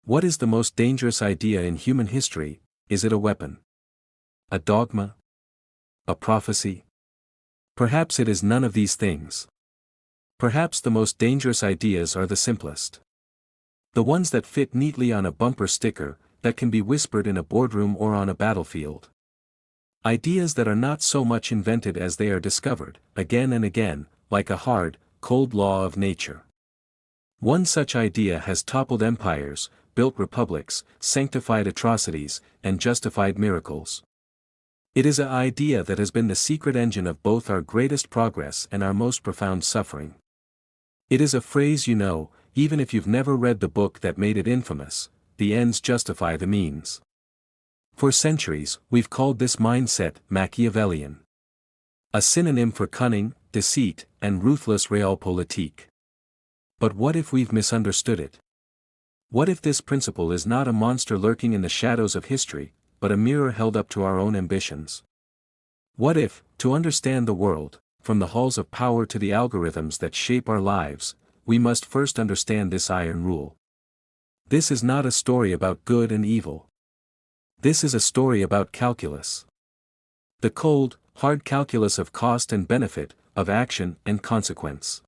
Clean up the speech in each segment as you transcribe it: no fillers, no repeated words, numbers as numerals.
What is the most dangerous idea in human history? Is it a weapon? A dogma? A prophecy? Perhaps it is none of these things. Perhaps the most dangerous ideas are the simplest. The ones that fit neatly on a bumper sticker, that can be whispered in a boardroom or on a battlefield. Ideas that are not so much invented as they are discovered, again and again, like a hard, cold law of nature. One such idea has toppled empires, built republics, sanctified atrocities, and justified miracles. It is an idea that has been the secret engine of both our greatest progress and our most profound suffering. It is a phrase you know, even if you've never read the book that made it infamous, "The ends justify the means." For centuries, we've called this mindset Machiavellian. A synonym for cunning, deceit, and ruthless realpolitik. But what if we've misunderstood it? What if this principle is not a monster lurking in the shadows of history, but a mirror held up to our own ambitions? What if, to understand the world, from the halls of power to the algorithms that shape our lives, we must first understand this iron rule? This is not a story about good and evil. This is a story about calculus. The cold, hard calculus of cost and benefit, of action and consequence.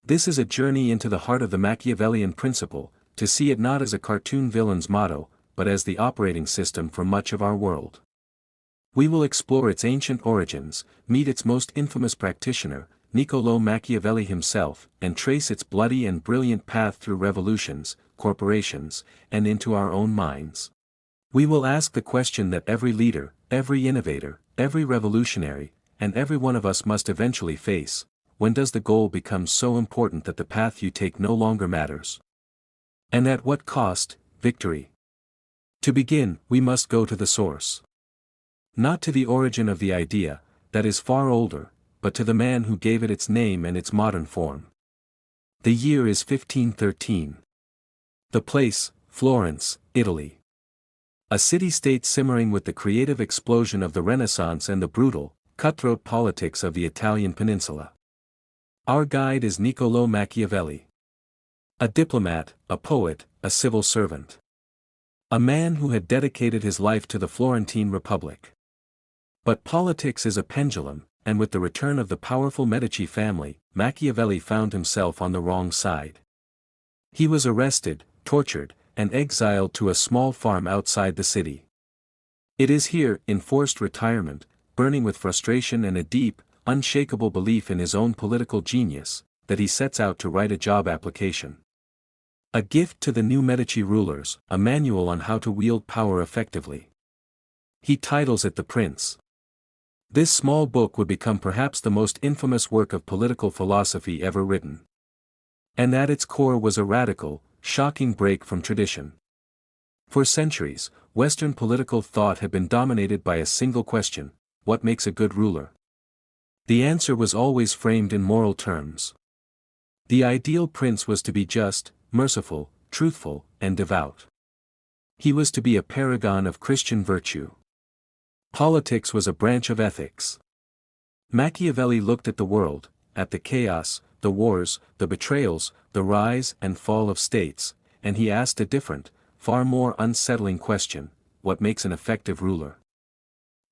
This is a journey into the heart of the Machiavellian principle, to see it not as a cartoon villain's motto, but as the operating system for much of our world. We will explore its ancient origins, meet its most infamous practitioner, Niccolò Machiavelli himself, and trace its bloody and brilliant path through revolutions, corporations, and into our own minds. We will ask the question that every leader, every innovator, every revolutionary, and every one of us must eventually face: when does the goal become so important that the path you take no longer matters? And at what cost? Victory. To begin, we must go to the source. Not to the origin of the idea, that is far older, but to the man who gave it its name and its modern form. The year is 1513. The place, Florence, Italy. A city-state simmering with the creative explosion of the Renaissance and the brutal, cutthroat politics of the Italian peninsula. Our guide is Niccolò Machiavelli. A diplomat, a poet, a civil servant. A man who had dedicated his life to the Florentine Republic. But politics is a pendulum, and with the return of the powerful Medici family, Machiavelli found himself on the wrong side. He was arrested, tortured, and exiled to a small farm outside the city. It is here, in forced retirement, burning with frustration and a deep, unshakable belief in his own political genius, that he sets out to write a job application. A gift to the new Medici rulers, a manual on how to wield power effectively. He titles it The Prince. This small book would become perhaps the most infamous work of political philosophy ever written. And at its core was a radical, shocking break from tradition. For centuries, Western political thought had been dominated by a single question: what makes a good ruler? The answer was always framed in moral terms. The ideal prince was to be just, merciful, truthful, and devout. He was to be a paragon of Christian virtue. Politics was a branch of ethics. Machiavelli looked at the world, at the chaos, the wars, the betrayals, the rise and fall of states, and he asked a different, far more unsettling question: what makes an effective ruler?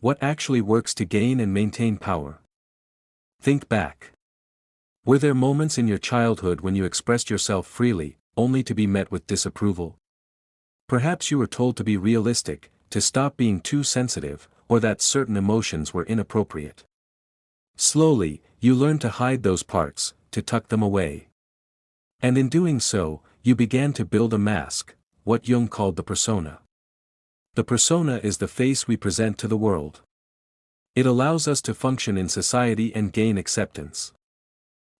What actually works to gain and maintain power? Think back. Were there moments in your childhood when you expressed yourself freely, only to be met with disapproval? Perhaps you were told to be realistic, to stop being too sensitive, or that certain emotions were inappropriate. Slowly, you learned to hide those parts, to tuck them away. And in doing so, you began to build a mask, what Jung called the persona. The persona is the face we present to the world. It allows us to function in society and gain acceptance.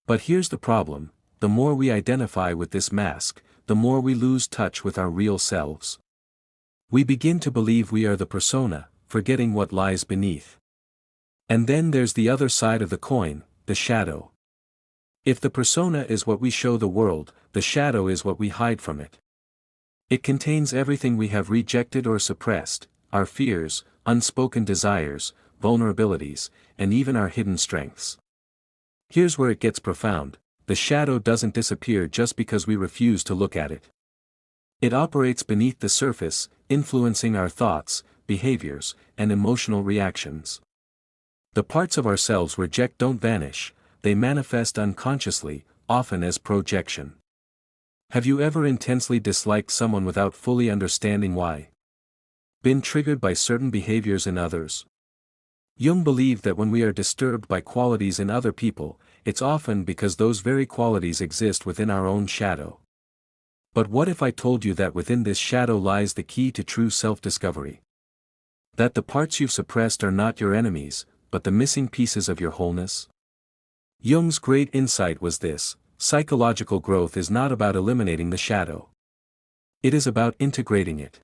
But here's the problem: the more we identify with this mask, the more we lose touch with our real selves. We begin to believe we are the persona, forgetting what lies beneath. And then there's the other side of the coin, the shadow. If the persona is what we show the world, the shadow is what we hide from it. It contains everything we have rejected or suppressed: our fears, unspoken desires, vulnerabilities, and even our hidden strengths. Here's where it gets profound: the shadow doesn't disappear just because we refuse to look at it. It operates beneath the surface, influencing our thoughts, behaviors, and emotional reactions. The parts of ourselves reject don't vanish, they manifest unconsciously, often as projection. Have you ever intensely disliked someone without fully understanding why? Been triggered by certain behaviors in others? Jung believed that when we are disturbed by qualities in other people, it's often because those very qualities exist within our own shadow. But what if I told you that within this shadow lies the key to true self-discovery? That the parts you've suppressed are not your enemies, but the missing pieces of your wholeness? Jung's great insight was this: psychological growth is not about eliminating the shadow. It is about integrating it.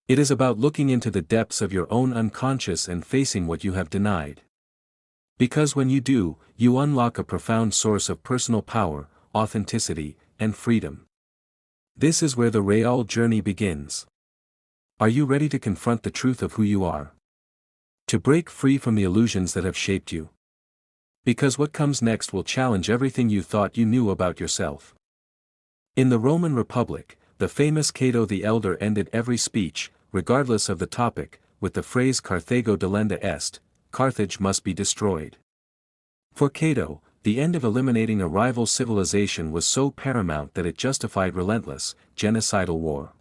It is about looking into the depths of your own unconscious and facing what you have denied. Because when you do, you unlock a profound source of personal power, authenticity, and freedom. This is where the real journey begins. Are you ready to confront the truth of who you are? To break free from the illusions that have shaped you? Because what comes next will challenge everything you thought you knew about yourself. In the Roman Republic, the famous Cato the Elder ended every speech, regardless of the topic, with the phrase Carthago delenda est, Carthage must be destroyed. For Cato, the end of eliminating a rival civilization was so paramount that it justified relentless, genocidal war.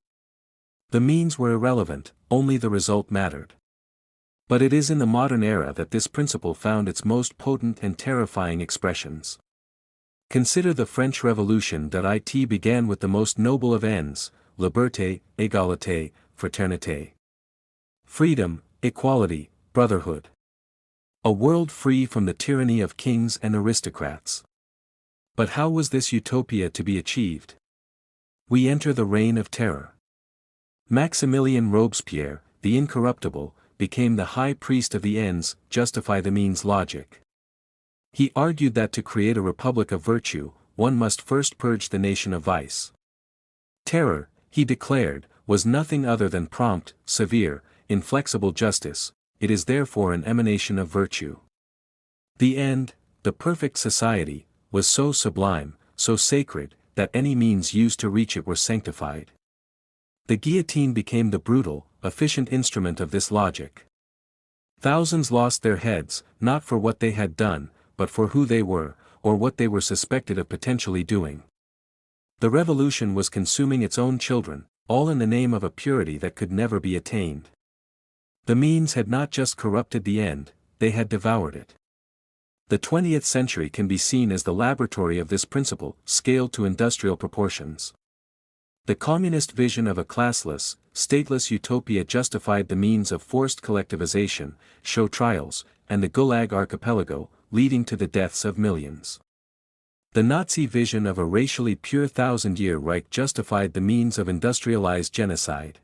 The means were irrelevant, only the result mattered. But it is in the modern era that this principle found its most potent and terrifying expressions. Consider the French Revolution that it began with the most noble of ends: liberté, égalité, fraternité. Freedom, equality, brotherhood. A world free from the tyranny of kings and aristocrats. But how was this utopia to be achieved? We enter the reign of terror. Maximilian Robespierre, the incorruptible, became the high priest of the ends justify the means logic. He argued that to create a republic of virtue, one must first purge the nation of vice. Terror, he declared, was nothing other than prompt, severe, inflexible justice. It is therefore an emanation of virtue. The end, the perfect society, was so sublime, so sacred, that any means used to reach it were sanctified. The guillotine became the brutal, efficient instrument of this logic. Thousands lost their heads, not for what they had done, but for who they were, or what they were suspected of potentially doing. The revolution was consuming its own children, all in the name of a purity that could never be attained. The means had not just corrupted the end, they had devoured it. The 20th century can be seen as the laboratory of this principle, scaled to industrial proportions. The communist vision of a classless, stateless utopia justified the means of forced collectivization, show trials, and the Gulag archipelago, leading to the deaths of millions. The Nazi vision of a racially pure thousand-year Reich justified the means of industrialized genocide.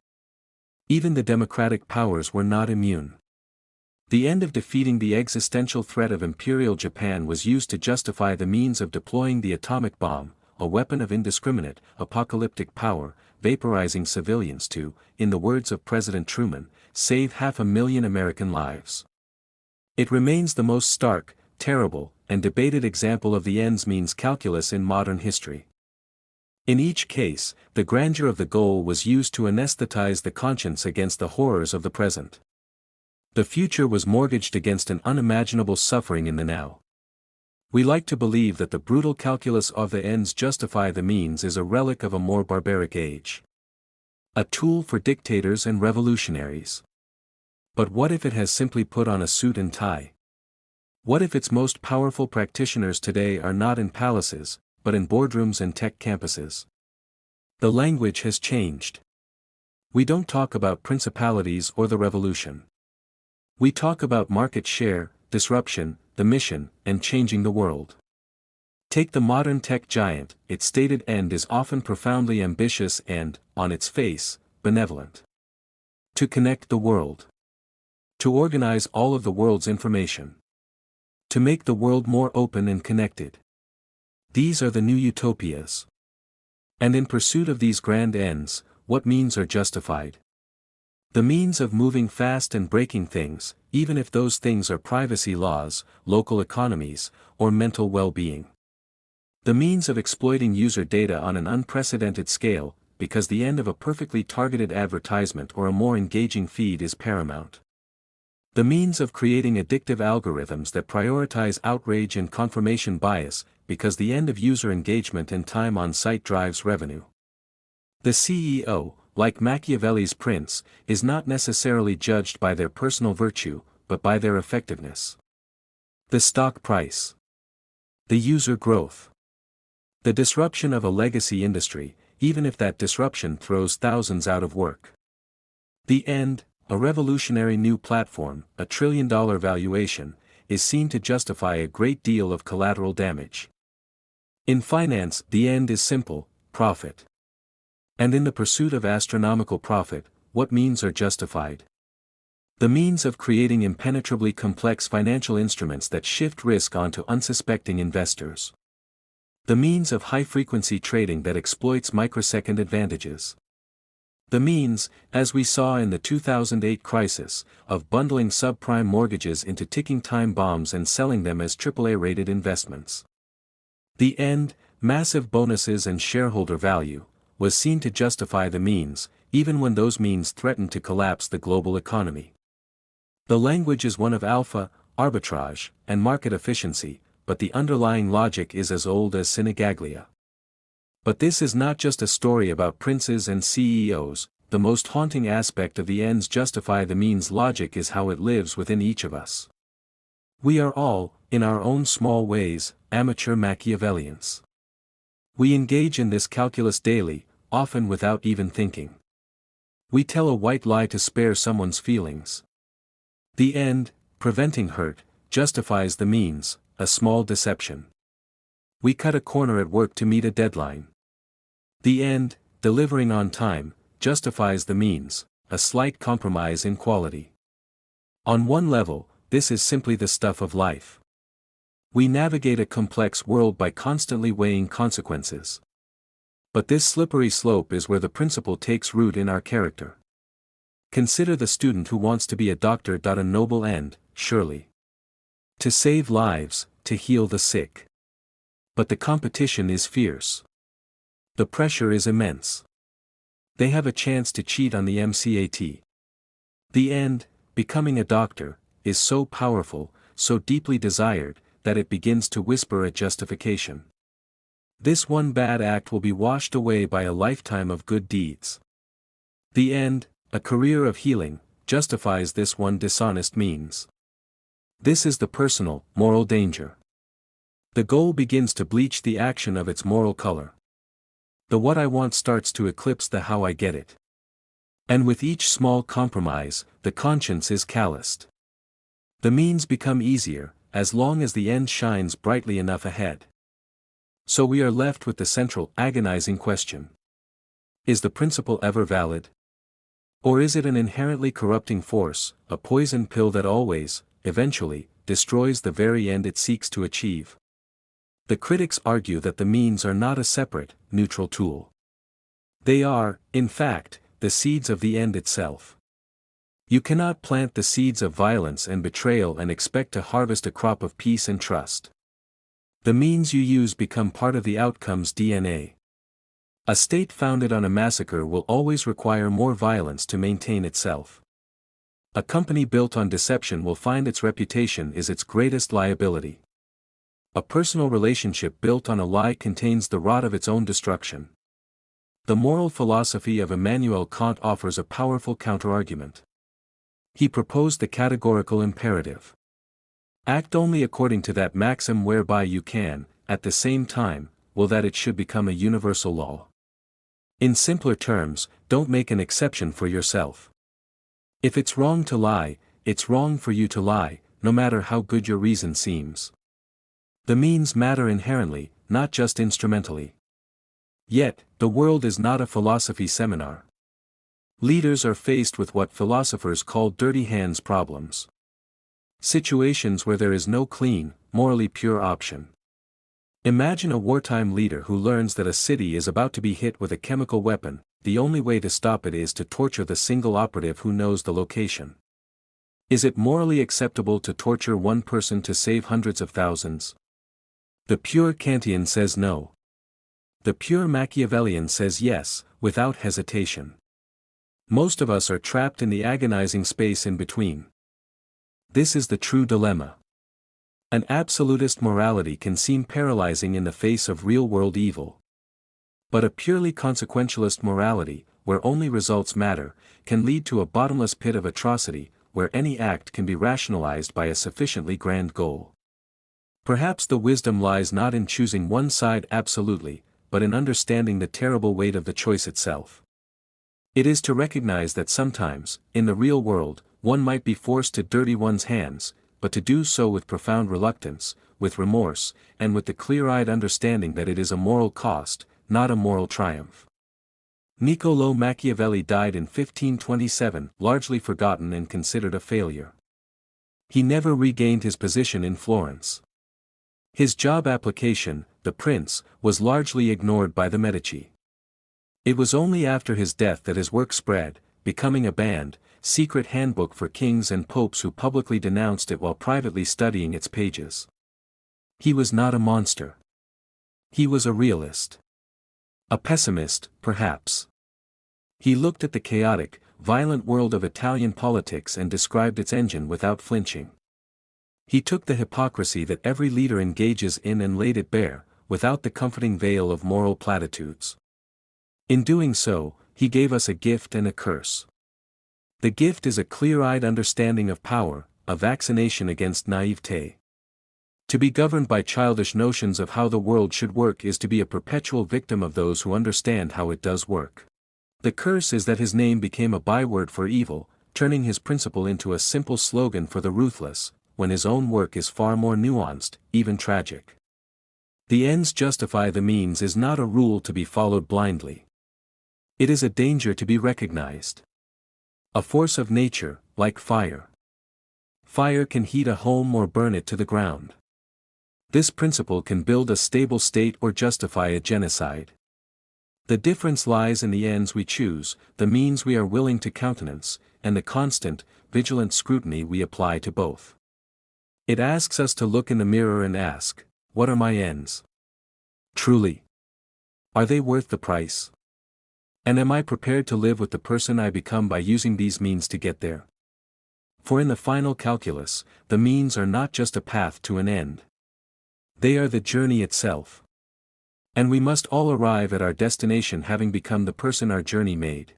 Even the democratic powers were not immune. The end of defeating the existential threat of Imperial Japan was used to justify the means of deploying the atomic bomb, a weapon of indiscriminate, apocalyptic power, vaporizing civilians to, in the words of President Truman, save 500,000 American lives. It remains the most stark, terrible, and debated example of the ends means calculus in modern history. In each case, the grandeur of the goal was used to anesthetize the conscience against the horrors of the present. The future was mortgaged against an unimaginable suffering in the now. We like to believe that the brutal calculus of the ends justify the means is a relic of a more barbaric age. A tool for dictators and revolutionaries. But what if it has simply put on a suit and tie? What if its most powerful practitioners today are not in palaces, but in boardrooms and tech campuses? The language has changed. We don't talk about principalities or the revolution. We talk about market share, disruption, the mission, and changing the world. Take the modern tech giant, its stated end is often profoundly ambitious and, on its face, benevolent. To connect the world. To organize all of the world's information. To make the world more open and connected. These are the new utopias. And in pursuit of these grand ends, what means are justified? The means of moving fast and breaking things, even if those things are privacy laws, local economies, or mental well-being. The means of exploiting user data on an unprecedented scale, because the end of a perfectly targeted advertisement or a more engaging feed is paramount. The means of creating addictive algorithms that prioritize outrage and confirmation bias, because the end of user engagement and time on site drives revenue. The CEO, like Machiavelli's prince, is not necessarily judged by their personal virtue, but by their effectiveness. The stock price. The user growth. The disruption of a legacy industry, even if that disruption throws thousands out of work. The end, a revolutionary new platform, a $1 trillion valuation, is seen to justify a great deal of collateral damage. In finance, the end is simple: profit. And in the pursuit of astronomical profit, what means are justified? The means of creating impenetrably complex financial instruments that shift risk onto unsuspecting investors. The means of high-frequency trading that exploits microsecond advantages. The means, as we saw in the 2008 crisis, of bundling subprime mortgages into ticking time bombs and selling them as AAA-rated investments. The end, massive bonuses and shareholder value, was seen to justify the means, even when those means threatened to collapse the global economy. The language is one of alpha, arbitrage, and market efficiency, but the underlying logic is as old as Sinigaglia. But this is not just a story about princes and CEOs. The most haunting aspect of the ends justify the means logic is how it lives within each of us. We are all, in our own small ways, amateur Machiavellians. We engage in this calculus daily, often without even thinking. We tell a white lie to spare someone's feelings. The end, preventing hurt, justifies the means, a small deception. We cut a corner at work to meet a deadline. The end, delivering on time, justifies the means, a slight compromise in quality. On one level, this is simply the stuff of life. We navigate a complex world by constantly weighing consequences. But this slippery slope is where the principle takes root in our character. Consider the student who wants to be a doctor. A noble end, surely. To save lives, to heal the sick. But the competition is fierce. The pressure is immense. They have a chance to cheat on the MCAT. The end, becoming a doctor, is so powerful, so deeply desired, that it begins to whisper a justification. This one bad act will be washed away by a lifetime of good deeds. The end, a career of healing, justifies this one dishonest means. This is the personal, moral danger. The goal begins to bleach the action of its moral color. The what I want starts to eclipse the how I get it. And with each small compromise, the conscience is calloused. The means become easier, as long as the end shines brightly enough ahead. So we are left with the central, agonizing question. Is the principle ever valid? Or is it an inherently corrupting force, a poison pill that always, eventually, destroys the very end it seeks to achieve? The critics argue that the means are not a separate, neutral tool. They are, in fact, the seeds of the end itself. You cannot plant the seeds of violence and betrayal and expect to harvest a crop of peace and trust. The means you use become part of the outcome's DNA. A state founded on a massacre will always require more violence to maintain itself. A company built on deception will find its reputation is its greatest liability. A personal relationship built on a lie contains the rot of its own destruction. The moral philosophy of Immanuel Kant offers a powerful counterargument. He proposed the categorical imperative. Act only according to that maxim whereby you can, at the same time, will that it should become a universal law. In simpler terms, don't make an exception for yourself. If it's wrong to lie, it's wrong for you to lie, no matter how good your reason seems. The means matter inherently, not just instrumentally. Yet, the world is not a philosophy seminar. Leaders are faced with what philosophers call dirty hands problems. Situations where there is no clean, morally pure option. Imagine a wartime leader who learns that a city is about to be hit with a chemical weapon. The only way to stop it is to torture the single operative who knows the location. Is it morally acceptable to torture one person to save hundreds of thousands? The pure Kantian says no. The pure Machiavellian says yes, without hesitation. Most of us are trapped in the agonizing space in between. This is the true dilemma. An absolutist morality can seem paralyzing in the face of real-world evil. But a purely consequentialist morality, where only results matter, can lead to a bottomless pit of atrocity, where any act can be rationalized by a sufficiently grand goal. Perhaps the wisdom lies not in choosing one side absolutely, but in understanding the terrible weight of the choice itself. It is to recognize that sometimes, in the real world, one might be forced to dirty one's hands, but to do so with profound reluctance, with remorse, and with the clear-eyed understanding that it is a moral cost, not a moral triumph. Niccolò Machiavelli died in 1527, largely forgotten and considered a failure. He never regained his position in Florence. His job application, The Prince, was largely ignored by the Medici. It was only after his death that his work spread, becoming a banned, secret handbook for kings and popes who publicly denounced it while privately studying its pages. He was not a monster. He was a realist. A pessimist, perhaps. He looked at the chaotic, violent world of Italian politics and described its engine without flinching. He took the hypocrisy that every leader engages in and laid it bare, without the comforting veil of moral platitudes. In doing so, he gave us a gift and a curse. The gift is a clear-eyed understanding of power, a vaccination against naivete. To be governed by childish notions of how the world should work is to be a perpetual victim of those who understand how it does work. The curse is that his name became a byword for evil, turning his principle into a simple slogan for the ruthless, when his own work is far more nuanced, even tragic. The ends justify the means is not a rule to be followed blindly. It is a danger to be recognized. A force of nature, like fire. Fire can heat a home or burn it to the ground. This principle can build a stable state or justify a genocide. The difference lies in the ends we choose, the means we are willing to countenance, and the constant, vigilant scrutiny we apply to both. It asks us to look in the mirror and ask, what are my ends? Truly, are they worth the price? And am I prepared to live with the person I become by using these means to get there? For in the final calculus, the means are not just a path to an end. They are the journey itself. And we must all arrive at our destination having become the person our journey made.